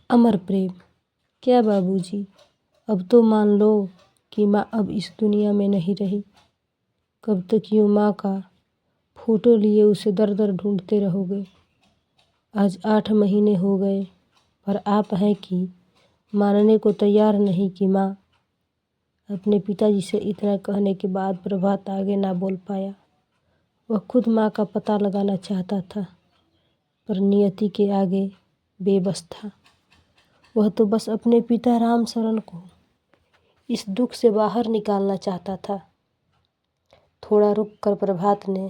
अमर प्रेम। क्या बाबूजी, अब तो मान लो कि माँ अब इस दुनिया में नहीं रही। कब तक यूँ माँ का फोटो लिए उसे दर दर ढूंढते रहोगे। आज 8 महीने हो गए, पर आप हैं कि मानने को तैयार नहीं कि माँ। अपने पिताजी से इतना कहने के बाद प्रभात आगे ना बोल पाया। वह खुद माँ का पता लगाना चाहता था, पर नियति के आगे बेबस था। वह तो बस अपने पिता रामशरण को इस दुख से बाहर निकालना चाहता था। थोड़ा रुक कर प्रभात ने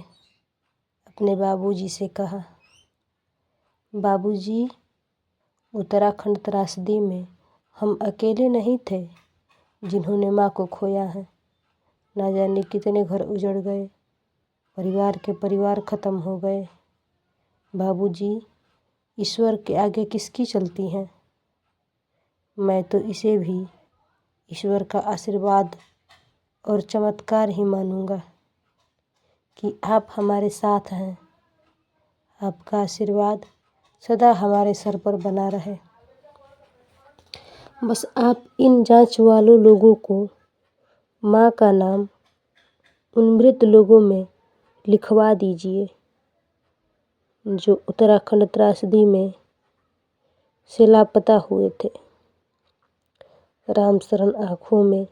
अपने बाबूजी से कहा, बाबूजी, उत्तराखंड त्रासदी में हम अकेले नहीं थे जिन्होंने माँ को खोया है। ना जाने कितने घर उजड़ गए, परिवार के परिवार खत्म हो गए। बाबूजी, ईश्वर के आगे किसकी चलती हैं? मैं तो इसे भी ईश्वर का आशीर्वाद और चमत्कार ही मानूंगा कि आप हमारे साथ हैं। आपका आशीर्वाद सदा हमारे सर पर बना रहे। बस आप इन जांच वालों लोगों को माँ का नाम उन मृत लोगों में लिखवा दीजिए जो उत्तराखंड त्रासदी में से लापता हुए थे। रामशरण आंखों में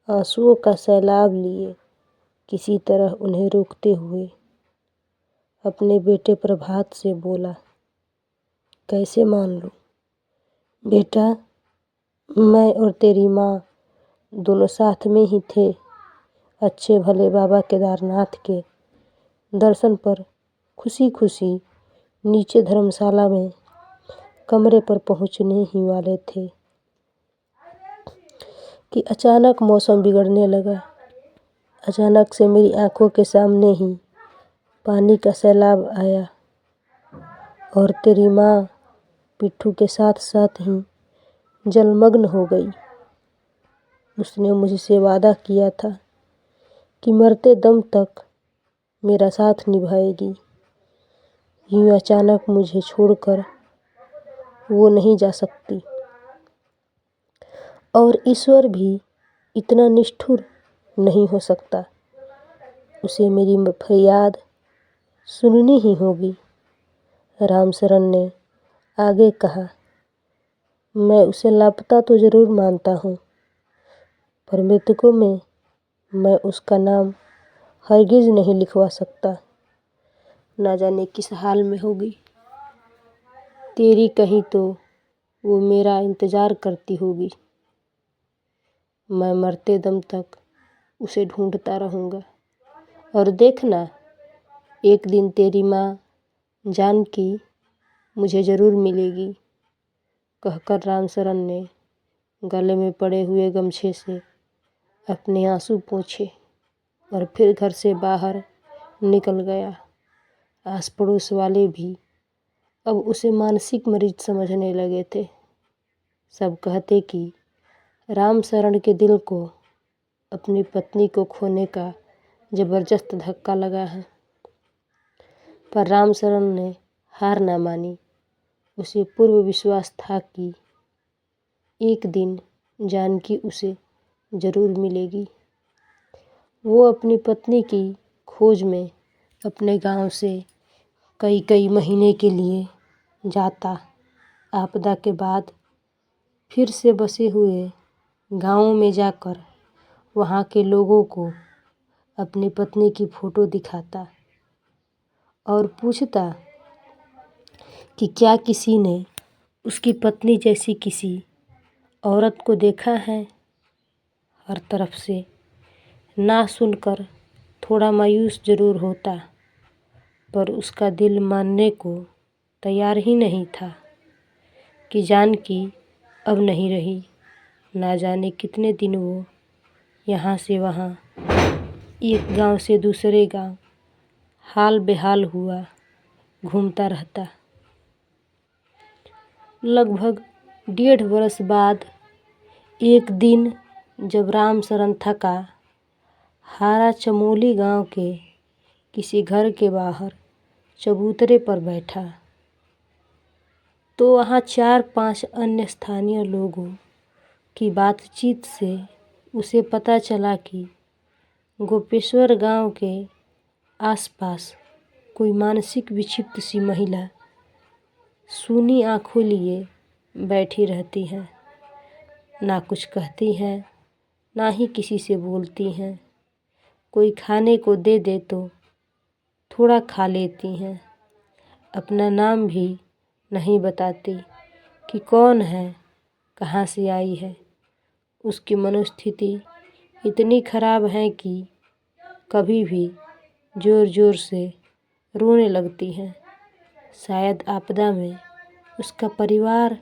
आंसुओं का सैलाब लिए किसी तरह उन्हें रोकते हुए अपने बेटे प्रभात से बोला, कैसे मान लूं? बेटा, मैं और तेरी माँ दोनों साथ में ही थे अच्छे भले बाबा केदारनाथ के दर्शन पर खुशी खुशी नीचे धर्मशाला में कमरे पर पहुंचने ही वाले थे कि अचानक मौसम बिगड़ने लगा। अचानक से मेरी आंखों के सामने ही पानी का सैलाब आया और तेरी माँ पिट्ठू के साथ साथ ही जलमग्न हो गई। उसने मुझसे वादा किया था कि मरते दम तक मेरा साथ निभाएगी। यूँ अचानक मुझे छोड़कर वो नहीं जा सकती। और ईश्वर भी इतना निष्ठुर नहीं हो सकता। उसे मेरी फरियाद सुननी ही होगी। रामशरण ने आगे कहा, मैं उसे लापता तो ज़रूर मानता हूँ, पर मृतकों में मैं उसका नाम हरगिज़ नहीं लिखवा सकता। ना जाने किस हाल में होगी। तेरी कहीं तो वो मेरा इंतज़ार करती होगी। मैं मरते दम तक उसे ढूंढता रहूँगा। और देखना, एक दिन तेरी माँ जानकी मुझे ज़रूर मिलेगी। कहकर रामशरण ने गले में पड़े हुए गमछे से अपने आंसू पोंछे और फिर घर से बाहर निकल गया। आस पड़ोस वाले भी अब उसे मानसिक मरीज समझने लगे थे। सब कहते कि रामशरण के दिल को अपनी पत्नी को खोने का जबरदस्त धक्का लगा है। पर रामशरण ने हार ना मानी। उसे पूर्व विश्वास था कि एक दिन जानकी उसे जरूर मिलेगी। वो अपनी पत्नी की खोज में अपने गांव से कई कई महीने के लिए जाता। आपदा के बाद फिर से बसे हुए गांवों में जाकर वहां के लोगों को अपनी पत्नी की फोटो दिखाता और पूछता कि क्या किसी ने उसकी पत्नी जैसी किसी औरत को देखा है। हर तरफ से ना सुनकर थोड़ा मायूस जरूर होता, पर उसका दिल मानने को तैयार ही नहीं था कि जानकी अब नहीं रही। ना जाने कितने दिन वो यहाँ से वहाँ, एक गांव से दूसरे गांव हाल बेहाल हुआ घूमता रहता। लगभग 1.5 बरस बाद एक दिन जब रामशरण थका हारा चमोली गांव के किसी घर के बाहर चबूतरे पर बैठा, तो वहाँ 4-5 अन्य स्थानीय लोगों की बातचीत से उसे पता चला कि गोपेश्वर गांव के आसपास कोई मानसिक विक्षिप्त सी महिला सूनी आंखों लिए बैठी रहती है। ना कुछ कहती हैं, ना ही किसी से बोलती हैं। कोई खाने को दे दे तो थोड़ा खा लेती हैं। अपना नाम भी नहीं बताती कि कौन है, कहाँ से आई है। उसकी मनोस्थिति इतनी खराब है कि कभी भी ज़ोर ज़ोर से रोने लगती है। शायद आपदा में उसका परिवार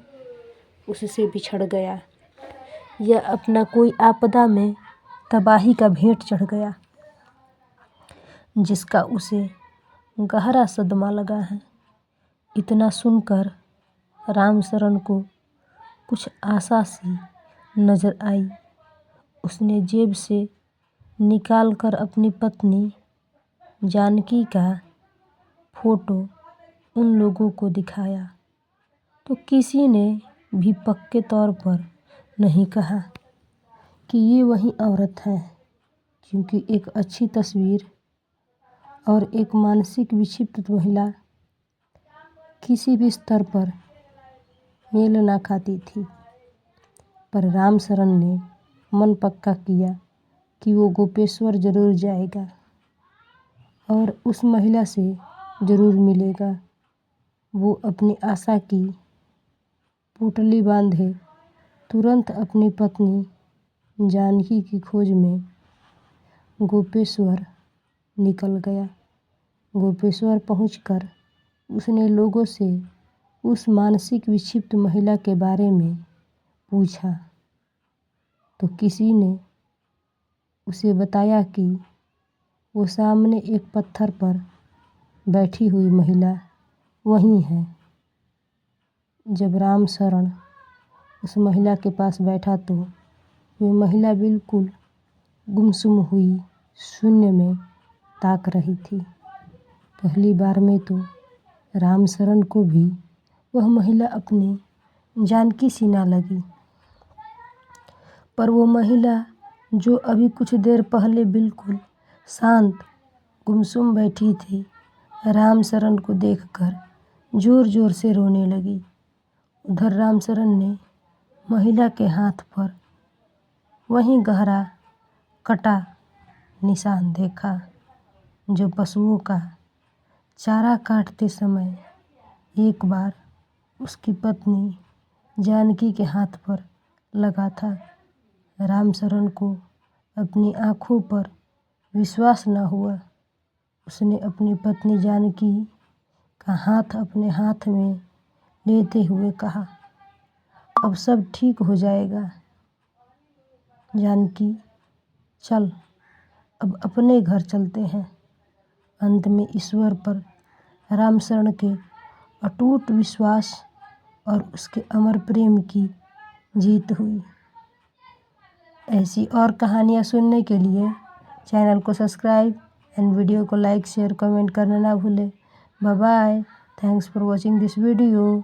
उससे बिछड़ गया या अपना कोई आपदा में तबाही का भेंट चढ़ गया, जिसका उसे गहरा सदमा लगा है। इतना सुनकर रामशरण को कुछ आशा सी नजर आई। उसने जेब से निकालकर अपनी पत्नी जानकी का फोटो उन लोगों को दिखाया तो किसी ने भी पक्के तौर पर नहीं कहा कि ये वही औरत है, क्योंकि एक अच्छी तस्वीर और एक मानसिक विक्षिप्त महिला किसी भी स्तर पर मेल ना खाती थी। पर रामशरण ने मन पक्का किया कि वो गोपेश्वर जरूर जाएगा और उस महिला से जरूर मिलेगा। वो अपनी आशा की पोटली बांधे तुरंत अपनी पत्नी जानकी की खोज में गोपेश्वर निकल गया। गोपेश्वर पहुंचकर उसने लोगों से उस मानसिक विक्षिप्त महिला के बारे में पूछा तो किसी ने उसे बताया कि वो सामने एक पत्थर पर बैठी हुई महिला वही है। जब रामशरण उस महिला के पास बैठा तो वो महिला बिल्कुल गुमसुम हुई शून्य में ताक रही थी। पहली बार में तो रामशरण को भी वह महिला अपनी जानकी सी ना लगी, पर वो महिला जो अभी कुछ देर पहले बिल्कुल शांत गुमसुम बैठी थी, रामशरण को देखकर जोर जोर से रोने लगी। उधर रामशरण ने महिला के हाथ पर वहीं गहरा कटा निशान देखा जो पशुओं का चारा काटते समय एक बार उसकी पत्नी जानकी के हाथ पर लगा था। रामशरण को अपनी आंखों पर विश्वास न हुआ। उसने अपनी पत्नी जानकी का हाथ अपने हाथ में लेते हुए कहा, अब सब ठीक हो जाएगा जानकी, चल अब अपने घर चलते हैं। अंत में ईश्वर पर रामशरण के अटूट विश्वास और उसके अमर प्रेम की जीत हुई। ऐसी और कहानियाँ सुनने के लिए चैनल को सब्सक्राइब एंड वीडियो को लाइक शेयर कमेंट करना ना भूलें। Bye bye, thanks for watching this video.